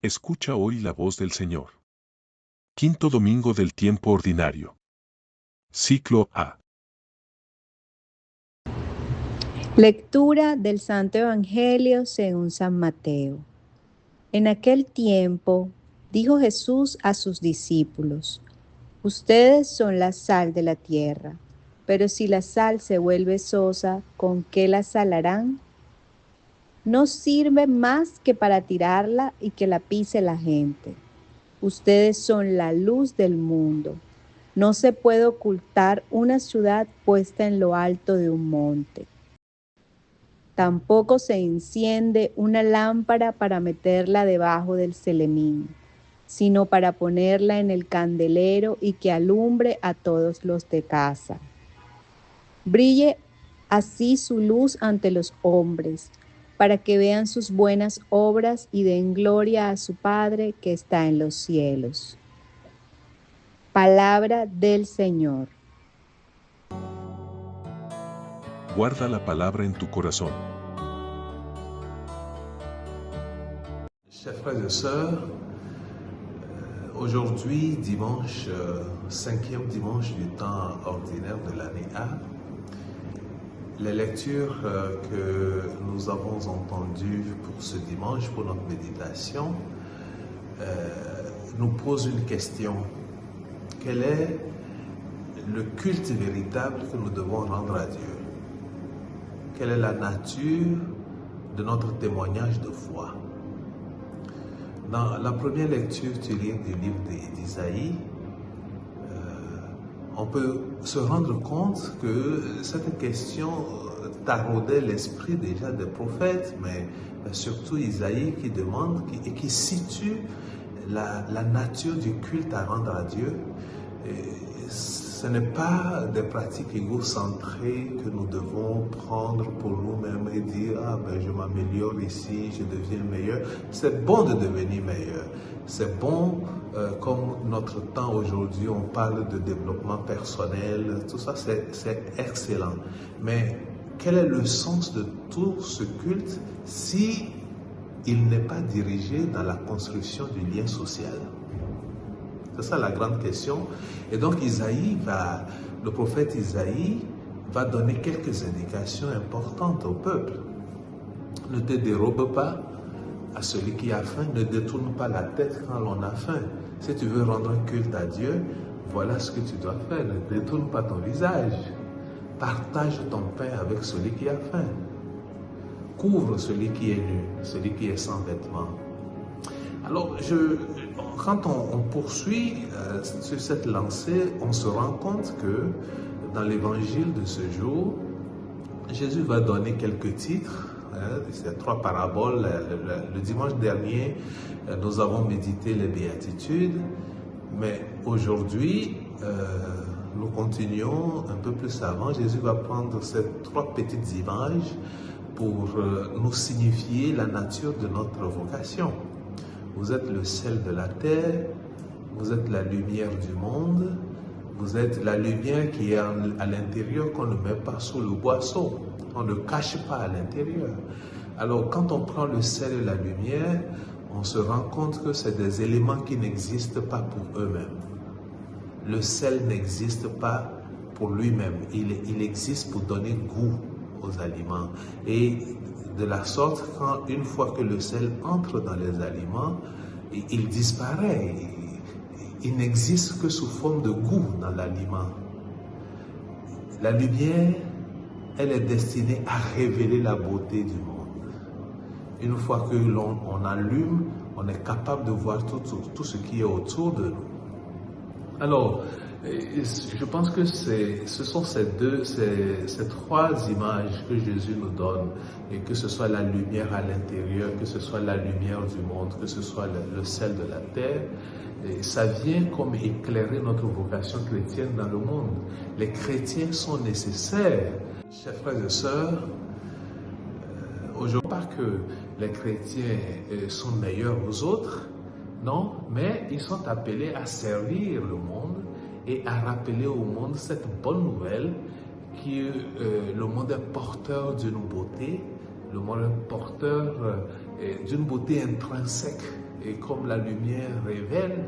Escucha hoy la voz del Señor. Quinto domingo del tiempo ordinario. Ciclo A. Lectura del Santo Evangelio según San Mateo. En aquel tiempo dijo Jesús a sus discípulos: Ustedes son la sal de la tierra, pero si la sal se vuelve sosa, ¿con qué la salarán? No sirve más que para tirarla y que la pise la gente. Ustedes son la luz del mundo. No se puede ocultar una ciudad puesta en lo alto de un monte. Tampoco se enciende una lámpara para meterla debajo del celemín, sino para ponerla en el candelero y que alumbre a todos los de casa. Brille así su luz ante los hombres, para que vean sus buenas obras y den gloria a su Padre que está en los cielos. Palabra del Señor. Guarda la palabra en tu corazón. Chers frères et sœurs, aujourd'hui, dimanche, cinquième dimanche du temps ordinaire de l'année A, les lectures que nous avons entendues pour ce dimanche, pour notre méditation, nous posent une question. Quel est le culte véritable que nous devons rendre à Dieu? Quelle est la nature de notre témoignage de foi? Dans la première lecture du livre d'Isaïe, on peut se rendre compte que cette question taraudait l'esprit déjà des prophètes, mais surtout Isaïe qui demande et qui situe la nature du culte à rendre à Dieu. Et ce n'est pas des pratiques égocentrées que nous devons prendre pour nous-mêmes et dire « Ah ben je m'améliore ici, je deviens meilleur ». C'est bon de devenir meilleur. C'est bon, comme notre temps aujourd'hui, on parle de développement personnel, tout ça c'est excellent. Mais quel est le sens de tout ce culte si il n'est pas dirigé dans la construction du lien social? C'est ça la grande question. Et donc le prophète Isaïe va donner quelques indications importantes au peuple. Ne te dérobe pas à celui qui a faim, ne détourne pas la tête quand l'on a faim. Si tu veux rendre un culte à Dieu, voilà ce que tu dois faire. Ne détourne pas ton visage. Partage ton pain avec celui qui a faim. Couvre celui qui est nu, celui qui est sans vêtements. Alors, quand on poursuit sur cette lancée, on se rend compte que dans l'évangile de ce jour, Jésus va donner quelques titres, ces trois paraboles. Le dimanche dernier, nous avons médité les béatitudes, mais aujourd'hui, nous continuons un peu plus avant. Jésus va prendre ces trois petites images pour nous signifier la nature de notre vocation. Vous êtes le sel de la terre, vous êtes la lumière du monde, vous êtes la lumière qui est à l'intérieur qu'on ne met pas sous le boisseau, on ne cache pas à l'intérieur. Alors quand on prend le sel et la lumière, on se rend compte que c'est des éléments qui n'existent pas pour eux-mêmes. Le sel n'existe pas pour lui-même, il existe pour donner goût aux aliments. Et de la sorte, une fois que le sel entre dans les aliments, il disparaît. Il n'existe que sous forme de goût dans l'aliment. La lumière, elle est destinée à révéler la beauté du monde. Une fois que l'on allume, on est capable de voir tout ce qui est autour de nous. Alors, je pense que ce sont ces trois images que Jésus nous donne, et que ce soit la lumière à l'intérieur, que ce soit la lumière du monde, que ce soit le sel de la terre, et ça vient comme éclairer notre vocation chrétienne dans le monde. Les chrétiens sont nécessaires. Chers frères et sœurs, aujourd'hui, pas que les chrétiens sont meilleurs aux autres, non, mais ils sont appelés à servir le monde et à rappeler au monde cette bonne nouvelle que le monde est porteur d'une beauté, le monde est porteur d'une beauté intrinsèque Et comme la lumière révèle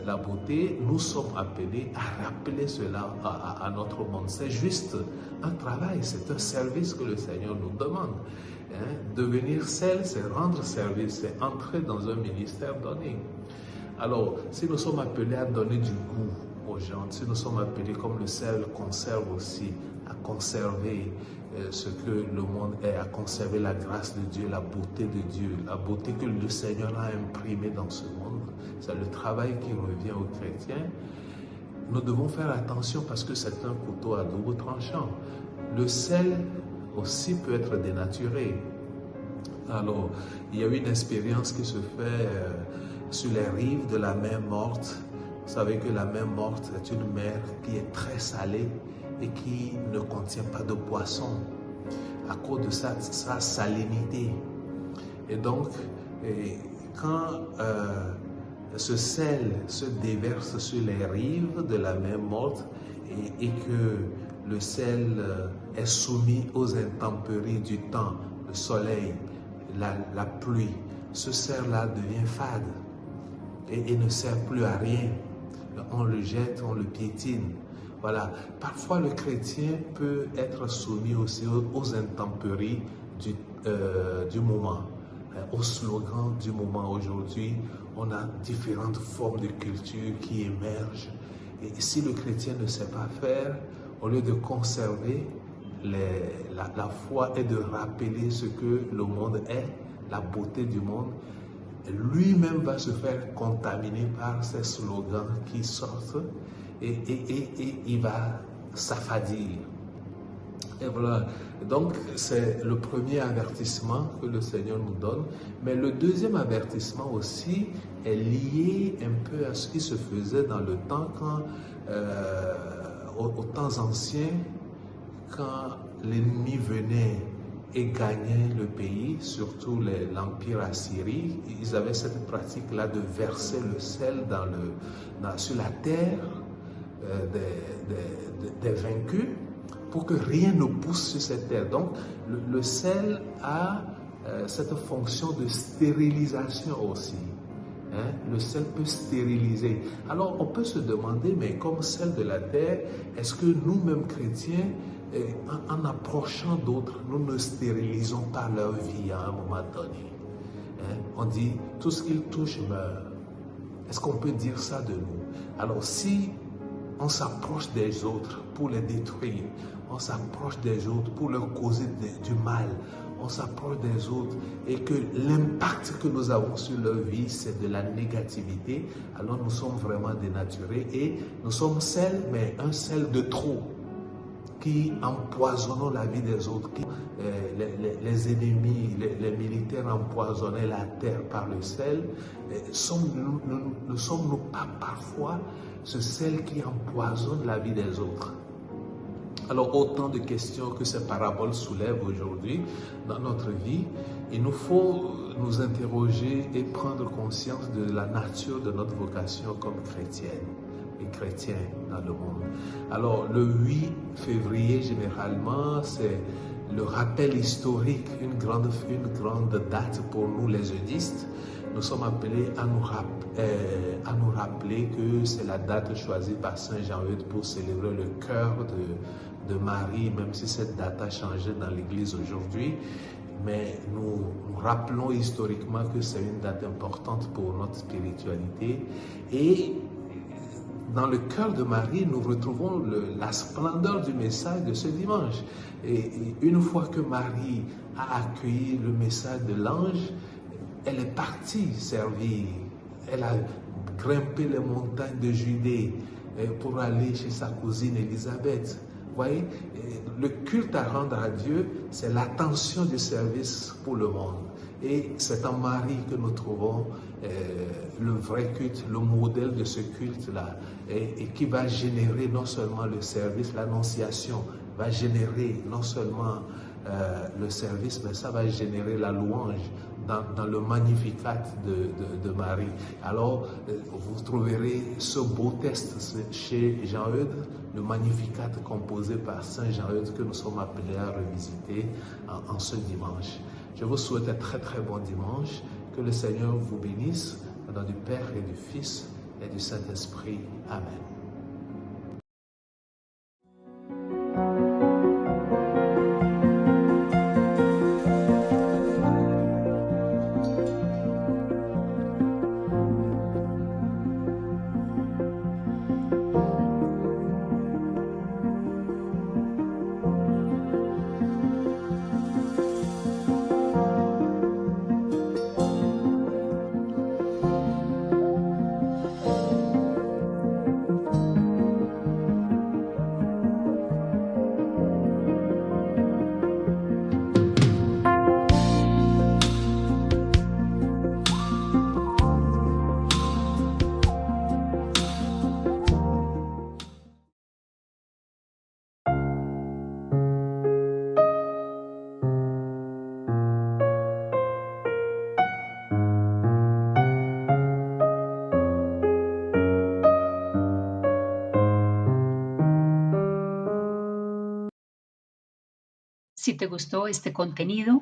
la beauté, nous sommes appelés à rappeler cela à notre monde. C'est juste un travail, c'est un service que le Seigneur nous demande. Devenir sel, c'est rendre service, c'est entrer dans un ministère donné. Alors, si nous sommes appelés à donner du goût aux gens, si nous sommes appelés comme le sel conserve aussi, à conserver ce que le monde est, à conserver la grâce de Dieu, la beauté de Dieu, la beauté que le Seigneur a imprimée dans ce monde, c'est le travail qui revient aux chrétiens. Nous devons faire attention parce que c'est un couteau à double tranchant. Le sel aussi peut être dénaturé. Alors, il y a une expérience qui se fait sur les rives de la mer Morte. Vous savez que la mer Morte est une mer qui est très salée et qui ne contient pas de poissons à cause de sa salinité. Et donc, quand ce sel se déverse sur les rives de la mer Morte et que le sel est soumis aux intempéries du temps, le soleil, la pluie, ce sel-là devient fade et ne sert plus à rien. On le jette, on le piétine. Voilà. Parfois, le chrétien peut être soumis aussi aux intempéries du moment, au slogan du moment. Aujourd'hui, on a différentes formes de culture qui émergent. Et si le chrétien ne sait pas faire, au lieu de conserver la foi et de rappeler ce que le monde est, la beauté du monde, lui-même va se faire contaminer par ces slogans qui sortent et il va s'affadir. Et voilà, donc c'est le premier avertissement que le Seigneur nous donne. Mais le deuxième avertissement aussi est lié un peu à ce qui se faisait dans le temps, aux temps anciens, quand l'ennemi venait et gagnait le pays, surtout l'Empire assyrien. Ils avaient cette pratique-là de verser le sel sur la terre des vaincus pour que rien ne pousse sur cette terre. Donc, le sel a cette fonction de stérilisation aussi. Le sel peut stériliser. Alors, on peut se demander, mais comme sel de la terre, est-ce que nous-mêmes chrétiens, en approchant d'autres, nous ne stérilisons pas leur vie à un moment donné? On dit, tout ce qu'ils touchent meurt. Est-ce qu'on peut dire ça de nous? Alors, si on s'approche des autres pour les détruire, on s'approche des autres pour leur causer du mal, on s'approche des autres et que l'impact que nous avons sur leur vie, c'est de la négativité, alors nous sommes vraiment dénaturés et nous sommes sel, mais un sel de trop, qui empoisonnons la vie des autres. Les ennemis, les militaires empoisonnaient la terre par le sel. Ne sommes-nous pas parfois ce sel qui empoisonne la vie des autres? Alors, autant de questions que ces paraboles soulèvent aujourd'hui dans notre vie, il nous faut nous interroger et prendre conscience de la nature de notre vocation comme chrétienne et chrétiens dans le monde. Alors, le 8 février, généralement, c'est le rappel historique, une grande date pour nous les eudistes. Nous sommes appelés à nous rappeler que c'est la date choisie par Saint Jean-Eudes pour célébrer le cœur de Marie, même si cette date a changé dans l'Église aujourd'hui. Mais nous rappelons historiquement que c'est une date importante pour notre spiritualité. Et dans le cœur de Marie, nous retrouvons la splendeur du message de ce dimanche. Et une fois que Marie a accueilli le message de l'ange, elle est partie servir. Elle a grimpé les montagnes de Judée pour aller chez sa cousine Élisabeth. Vous voyez, le culte à rendre à Dieu, c'est l'attention du service pour le monde. Et c'est en Marie que nous trouvons le vrai culte, le modèle de ce culte-là, et qui va générer non seulement le service, l'annonciation, va générer non seulement le service, mais ça va générer la louange dans le Magnificat de Marie. Alors, vous trouverez ce beau texte chez Jean-Eudes, le Magnificat composé par Saint Jean-Eudes que nous sommes appelés à revisiter en ce dimanche. Je vous souhaite un très très bon dimanche Que le Seigneur vous bénisse au nom du Père et du Fils et du Saint-Esprit. Amen. Si te gustó este contenido,